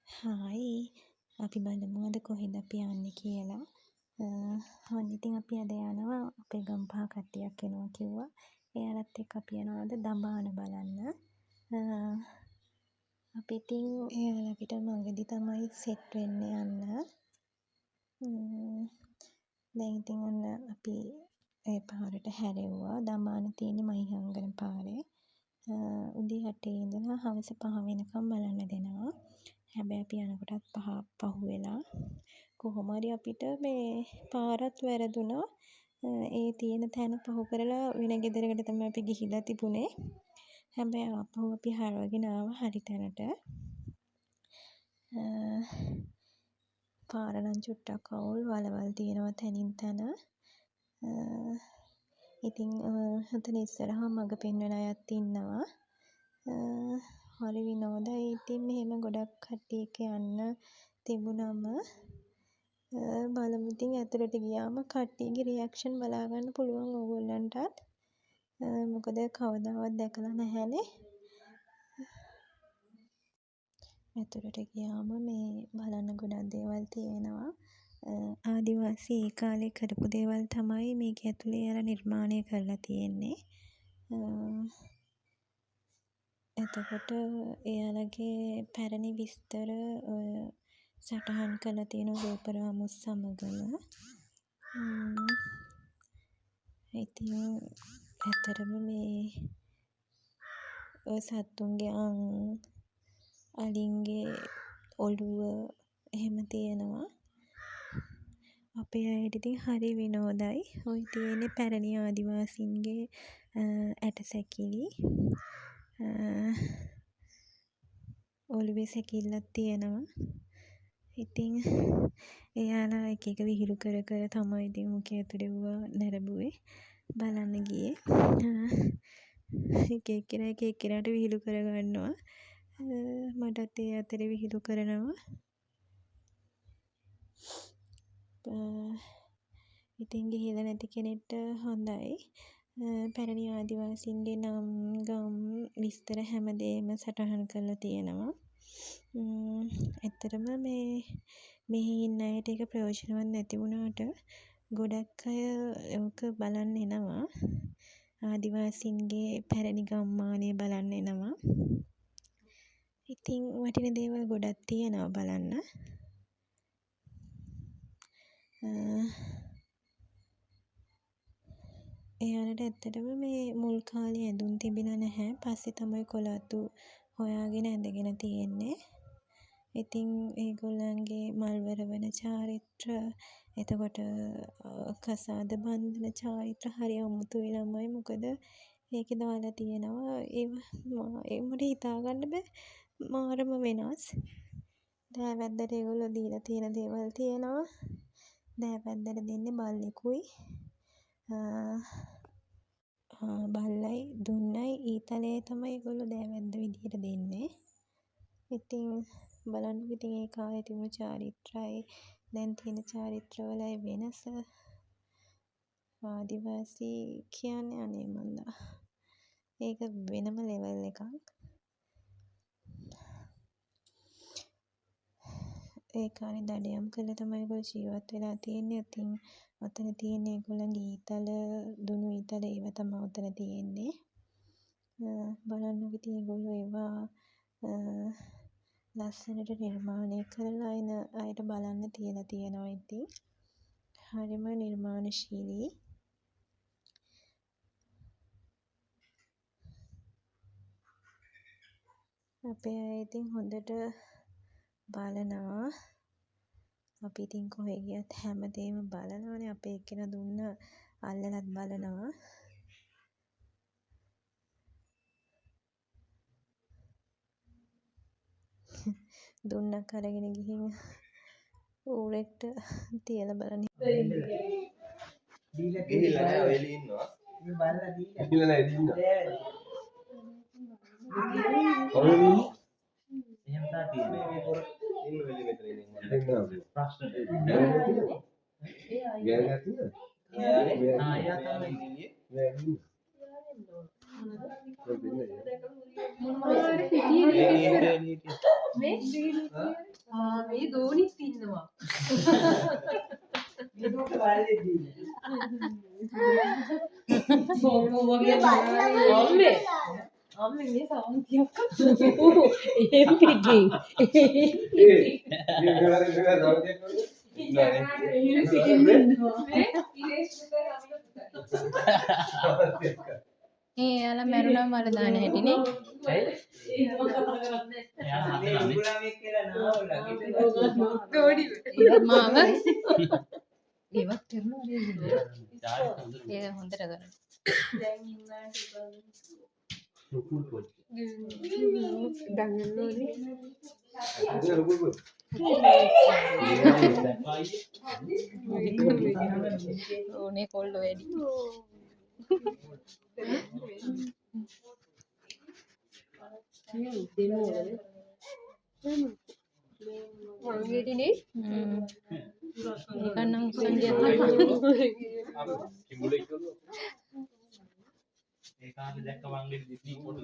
Hi අපි බලමු අද කොහෙද අපි යන්නේ කියලා. ඔන්න ඉතින් අපි අද යනවා අපේ ගම් පහ කට්ටියක් එනවා කිව්වා. එයාලත් එක්ක අපි යනවා අද දඹාන බලන්න. අපි ඉතින් එයාලා අපිට මගදී තමයි සෙට් වෙන්නේ යන්න. දැන් ඉතින් ඔන්න අපි ඒ පාරට හැරෙව්වා. දඹාන තියෙන්නේ මහියංගන පාරේ. උදේ 8 ඉඳලා හවස 5 වෙනකම් බලන්න දෙනවා. හැබැයි අපි යනකොටත් පහ වෙලා කොහොම හරි අපිට මේ පාරත් වැරදුනා. ඒ තියෙන තැන පහු කරලා වෙන ගෙදරකට තමයි අපි ගිහිල්ලා තිබුණේ. හැබැයි ආපහු අපි හරවගෙන ආවා හරි තැනට. පාර නම් චුට්ටක් අවුල් වලවල් තියෙනවා තැනින් තැන. ඉතින් ඔතන ඉස්සරහා මඟ පෙන්වන අයත් ඉන්නවා. හරි විනෝදයි. ඉතින් මෙහෙම ගොඩක් කට්ටිය එක්ක යන්න තිබුණම බලමු ඉතින් ඇතුළට ගියාම කට්ටියගේ රියැක්ෂන් බලා ගන්න පුළුවන් ඕගොල්ලන්ටත්. මොකද කවදාවත් දැකලා නැහැනේ. ඇතුළට ගියාම මේ බලන්න ගොඩක් දේවල් තියෙනවා. ආදිවාසී ඒ කාලේ කරපු දේවල් තමයි මේක ඇතුලේ එයාලා නිර්මාණය කරලා තියෙන්නේ. එතකොට එයාලගේ පැරණි විස්තර සටහන් කරලා තියෙන රූපරාමු සමගම. ඉතින් ඇතරම මේ සත්තුන්ගේ අං අලින්ගේ ඔළුව එහෙම තියෙනවා. අපේ අයට ඉතින් හරි විනෝදයි. ওই තියෙන්නේ පැරණි ආදිවාසීන්ගේ ඇටසැකිලි. ඔළුවේ සැකිල්ලක් තියෙනවා. ඉතින් එයාලා එක එක විහිළු කර කර තමයි ඉතින් මුඛය ඇතුලේ නැරඹුවේ බලන්න ගියේ. එක එක්කෙනාට විහිළු කර ගන්නවා. මටත් ඒ අතරේ විහිළු කරනවා. ඉතින් ගිහිල්ලා නැති කෙනෙක්ට හොඳයි. පැරණි ආදිවාසීන්ගේ නම් ගම් විස්තර හැමදේම සටහන් කරලා තියෙනවා. ඇත්තටම මෙහි ඉන්න අයට ඒක ප්‍රයෝජනවත් නැති වුණාට ගොඩක් අය ඕක බලන්න එනවා. ආදිවාසීන්ගේ පැරණි ගම්මානය බලන්න එනවා. ඉතින් වටින දේවල් ගොඩක් තියෙනවා බලන්න. එයාලට ඇත්තටම මේ මුල් කාලේ ඇඳුම් තිබිලා නැහැ. පස්සේ තමයි කොළාතු හොයාගෙන ඇඳගෙන තියෙන්නේ. ඉතින් ඒගොල්ලන්ගේ මල්වර වන චාරිත්‍ර, එතකොට කසාද බඳින චාරිත්‍ර හරි අමුතුයි ළමයි. මොකද ඒකේ දාලා තියෙනවා ඒ මට හිතා ගන්න බෑ. මාරම වෙනස්. දෑවැද්දට ඒගොල්ලෝ දීලා තියෙන දේවල් තියෙනවා. දෑවැද්දට දෙන්නේ බල්ලෙකුයි. බල්ලයි දුන්නයි ඊතලේ තමයි ඒගොල්ලෝ දෑවැද්ද විදියට දෙන්නේ. ඉතින් බලන්නකො ඉතින් ඒ කාලේ තිබුණු චාරිත්‍රයි දැන් තියෙන චාරිත්‍රවලයි වෙනස. ආදිවාසී කියන්නේ අනේ මන්දා. ඒක වෙනම ලෙවල් එකක්. ඒ කාලේ දඩයම් කරලා තමයි ඒගොල්ලෝ ජීවත් වෙලා තියෙන්නේ. ඉතින් ඔතන තියෙන්නේ ඒගොල්ලන්ගේ ඊතල, දුනු ඊතල ඒව තමයි ඔතන තියෙන්නේ. බලන්නකො ඉතින් ඒගොල්ලෝ ඒවා ලස්සනට නිර්මාණය කරලා එන අයට බලන්න තියලා තියෙනවා ඉතින්. හරිම නිර්මාණශීලී. අපේ අය ඉතින් හොඳට බලනවා. අපි ඉතින් කොහෙ ගියත් හැමදේම බලනවානේ. අපේ එක්කෙනා දුන්න අල්ලලත් බලනවා. දුන්නක් අරගෙන ගිහින් ඌරෙක්ට තියලා බලන්න. ගිහිල්ලා නැහැ ඔය එළියේ ඉන්නවා. මේ බලලා ගිහිල්ලා නැහැ එළියේ ඉන්නවා. කොහෙද ඉන්නේ? එහෙම තා තියෙන්නේ. මේ පොර ඉන්න වෙලෙ මෙතන ඉන්නේ. ප්‍රශ්න තියෙනවා. ගෑනක් තියෙනවද? ආයා තමයි එළියේ. මේ දෝනිත් ඉන්නවා. අම්මේ මේ සාන්තියක් එහෙම පිටි. එයාලා මැරුණාම වල දාන හැටිනේ. මාව ඒවත් කරනවා නේද? ඒක හොඳට කරනවා. ඕනේ කොල්ලෝ වැඩි. වංගෙඩිනේ ඒක නම් සංජය ඒකාන්ත දැක්ක වංගෙඩි දෙවි පොඩි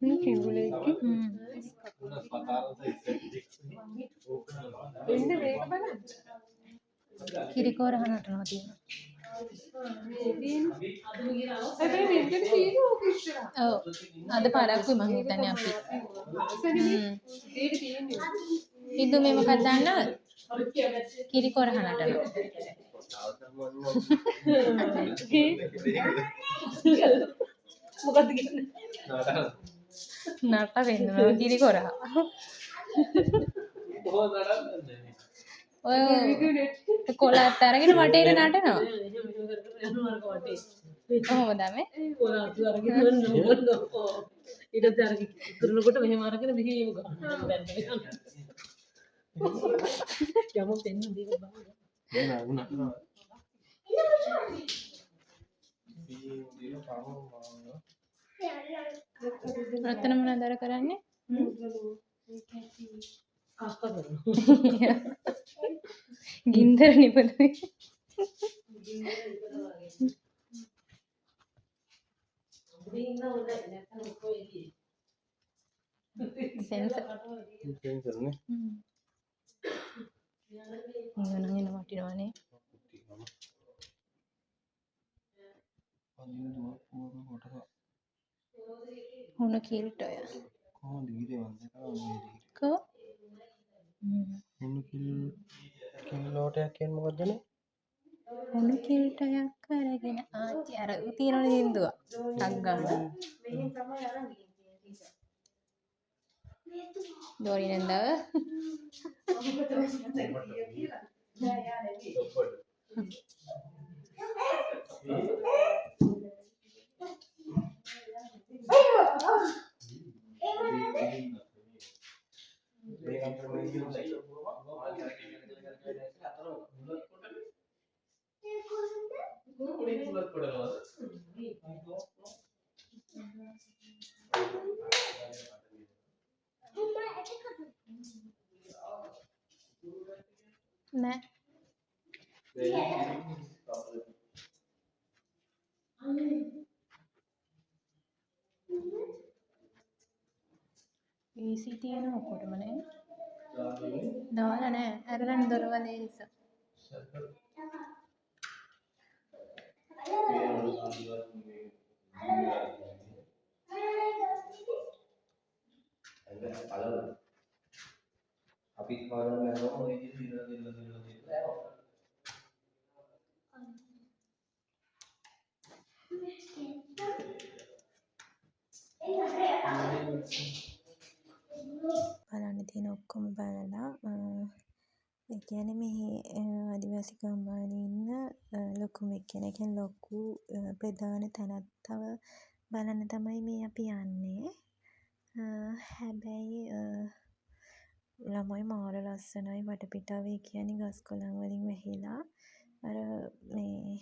මේ කිඹුලේ ඉන්න මේක බලන්න. කිරිකෝර හනටනවා තියෙනවා. හැබැයි මෙතන තියෙන ඕක ඉස්සරහ. ඔව්. අද පාරක්කුයි මං හිතන්නේ අපි. දෙයට තියෙන්නේ. ඉදු මේ මොකක්ද දන්නවද? කිරිකෝර හනටනවා. මොකද්ද කියන්නේ? නට වෙන්නවා කිරිකෝර. ඔය කොලත් අරගෙන වටේට නටනවා. කොහොමද මේ? කොලාතු අරගෙන නෝනෝ. ඊට පස්සේ අරගෙන කරනකොට මෙහෙම අරගෙන මෙහෙම ගන්නවා. යම පෙන්න දෙක බලන්න. රත්න මොනවද අර කරන්නේ? ගින්දර නිපදවි. සෙන්සර් නේ. ඉන්නනම් එන වටිනවනේ. හුණ කීල්ට ඔය. කොහොමද ගිරේ වන්දේ කරන්නේ? කෝ? හුණු කිල්ලෝටයක් කියන්නේ මොකද්දනේ? හුණ කීල්ටයක් අරගෙන ආච්චි අර තියෙනවනේ හින්දුව. ටක් ගන්න. දෝරි නන්දව. නෑ. AC තියෙන ඔක්කොටම නේ. දාලා නෑ. අරගෙන දොරවල් ඒ නිසා. අපි කවදාවත් නෑ ඔය ඉතින් බලන්න තියෙන ඔක්කොම බලලා ඒ කියන්නේ මේ ආදිවාසී ගම්මානේ ඉන්න ලොකුම කෙනෙක් ලොකු ප්‍රධාන තැනත්තව බලන්න තමයි මේ අපි යන්නේ. හැබැයි ළමයි මාර ලස්සනයි වටපිටාව ඒ කියන්නේ ගස් කොළන් වලින් වැහිලා අර මේ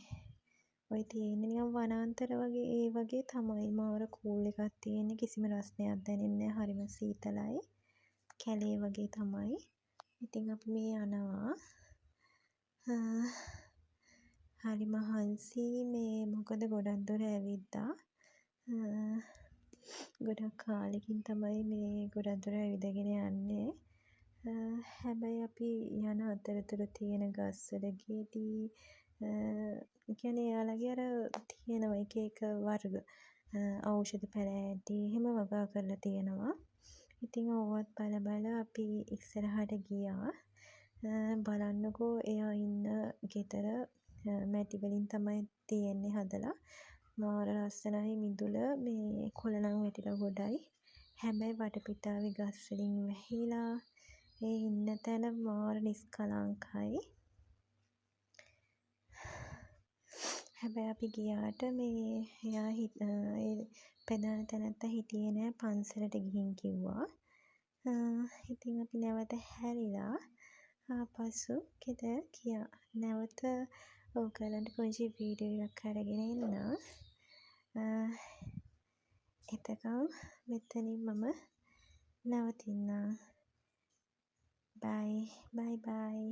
ඔය තියෙන්නේ නිකන් වනාන්තර වගේ ඒ වගේ තමයි මාර කූල් එකක් තියෙන්නේ කිසිම රස්නයක් දැනෙන්නේ නැහැ හරිම සීතලයි කැලේ වගේ තමයි. ඉතින් අපි මේ යනවා හරි මහන්සි මොකද ගොඩක් දුර ඇවිද්දා. ගොඩක් කාලෙකින් තමයි ගොඩක් දුර ඇවිදගෙන යන්නේ. හැබැයි අපි යන අතරතුර තියෙන ගස්වල ගෙඩි ඒ කියන්නේ එයාලගේ අර තියෙනවා එක එක වර්ග ඖෂධ පැළෑටි එහෙම වගා කරලා තියෙනවා. ඉතින් ඕවත් බල බල අපි ඉස්සරහට ගියා. බලන්නකෝ එයා ඉන්න ගෙදර මැටි වලින් තමයි තියෙන්නේ හදලා. මාර ලස්සනයි මිදුල කොළ නම් වැටිලා ගොඩයි. හැබැයි වටපිටාවේ ගස් වලින් වැහිලා ඒ ඉන්න තැන මාර නිස්කලංකයි. හැබැයි අපි ගියාට එයා ඒ ප්‍රධාන තැනැත්තා හිටියේ නෑ පන්සලට ගිහින් කිව්වා. ඉතින් අපි නැවත හැරිලා ආපසු ගෙදර ගියා. නැවත ඕගලන්ට පුංචි වීඩියෝ එකක් අරගෙන එන්නම්. එතකම් මෙතනින් මම නවතින්නම්. බයි.